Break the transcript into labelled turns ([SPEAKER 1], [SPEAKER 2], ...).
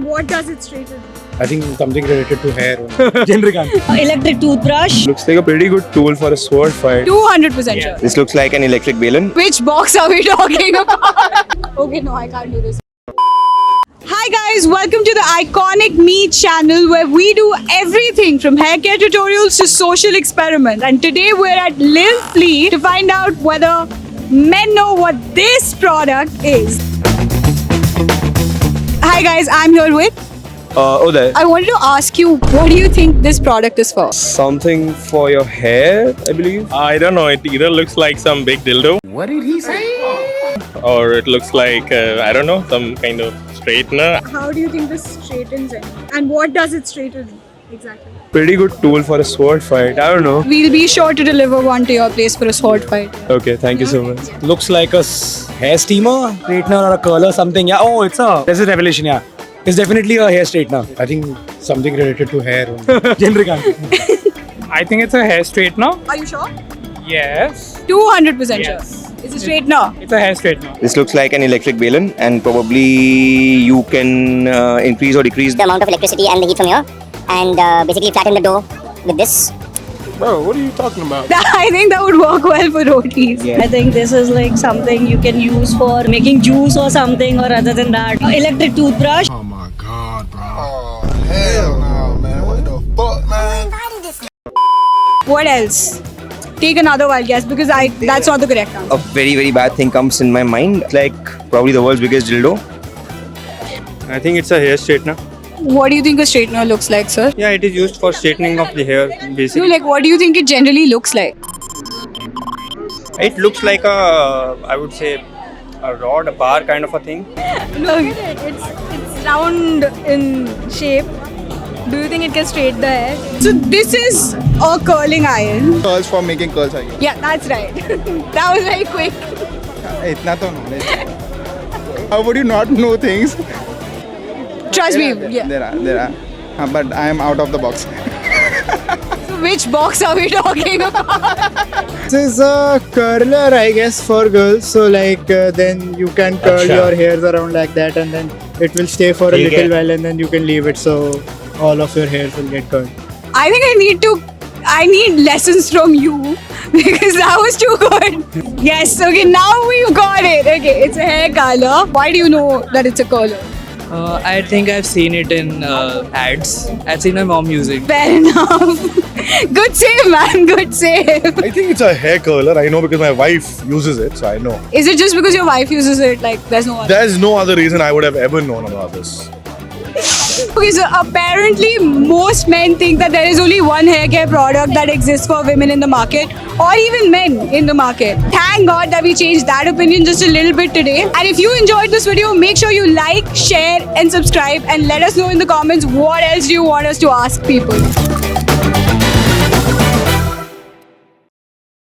[SPEAKER 1] And what does it straighten?
[SPEAKER 2] I think something related to hair. Generic answer.
[SPEAKER 3] Electric toothbrush.
[SPEAKER 4] Looks like a pretty good tool for a sword fight.
[SPEAKER 1] 200% sure.
[SPEAKER 4] This looks like an electric balloon.
[SPEAKER 1] Which box are we talking about? Okay, no, I can't do this. Hi guys, welcome to the Iconic Me channel where we do everything from hair care tutorials to social experiments. And today we're at Lil Flea to find out whether men know what this product is. Hi guys, I'm here with.
[SPEAKER 4] Uday.
[SPEAKER 1] I wanted to ask you, what do you think this product is for?
[SPEAKER 4] Something for your hair, I believe.
[SPEAKER 5] I don't know. It either looks like some big dildo. What did he say? Or it looks like, I don't know, some kind of straightener.
[SPEAKER 1] How do you think this straightens it? And what does it straighten exactly?
[SPEAKER 4] Pretty good tool for a sword fight. I don't know.
[SPEAKER 1] We'll be sure to deliver one to your place for a sword fight.
[SPEAKER 4] Okay, thank you so much.
[SPEAKER 2] Looks like a hair steamer, straightener or a curler, something. Yeah. Oh, this is revelation. Yeah. It's definitely a hair straightener. I think something related to hair. Generic answer.
[SPEAKER 6] I think it's a hair straightener.
[SPEAKER 1] Are you sure?
[SPEAKER 6] Yes.
[SPEAKER 1] 200%
[SPEAKER 6] Yes.
[SPEAKER 1] sure. It's a straightener.
[SPEAKER 6] It's a hair straightener.
[SPEAKER 4] This looks like an electric balloon, and probably you can increase or decrease
[SPEAKER 7] the amount of electricity and the heat from here, and basically flatten the dough with this.
[SPEAKER 5] Bro, what are you talking about?
[SPEAKER 1] I think that would work well for rotis.
[SPEAKER 3] I think this is like something you can use for making juice or something, or other than that, electric toothbrush.
[SPEAKER 8] Oh my god, bro. Oh, hell no, man. What the fuck, man?
[SPEAKER 1] What else? Take another wild guess because that's not the correct answer.
[SPEAKER 4] a very, very bad thing comes in my mind. Like probably the world's biggest dildo.
[SPEAKER 5] I think it's a hair straightener.
[SPEAKER 1] What do you think a straightener looks like, sir?
[SPEAKER 5] Yeah, it is used for straightening of the hair,
[SPEAKER 1] No,
[SPEAKER 5] basically.
[SPEAKER 1] like what do you think it generally looks like?
[SPEAKER 5] It looks like a, I would say, a rod, a bar kind of a thing.
[SPEAKER 1] Look at it. It's round in shape. Do you think it can straighten the hair? So this is a curling iron.
[SPEAKER 8] Curls for making curls, I guess.
[SPEAKER 1] Yeah, that's right. That was very quick.
[SPEAKER 8] Itna to knowledge. How would you not know things?
[SPEAKER 1] Trust me.
[SPEAKER 8] There
[SPEAKER 1] Yeah.
[SPEAKER 8] there are. But I am out of the box.
[SPEAKER 1] So which box are we talking about?
[SPEAKER 9] This is a curler, I guess, for girls. So then you can curl your hairs around like that, and then it will stay for a little while, and then you can leave it. So all of your hairs will get curled.
[SPEAKER 1] I think I need lessons from you because that was too good. Yes, okay, now we've got it. Okay, it's a hair color. Why do you know that it's a color?
[SPEAKER 6] I think I've seen it in ads. I've seen my mom use it.
[SPEAKER 1] Fair enough. Good save, man. Good save.
[SPEAKER 10] I think it's a hair curler. I know because my wife uses it, so I know.
[SPEAKER 1] Is it just because your wife uses it? Like, there's no other.
[SPEAKER 10] There's no other reason I would have ever known about this.
[SPEAKER 1] Okay, so apparently most men think that there is only one hair care product that exists for women in the market or even men in the market. Thank God that we changed that opinion just a little bit today. And if you enjoyed this video, make sure you like, share and subscribe and let us know in the comments what else do you want us to ask people.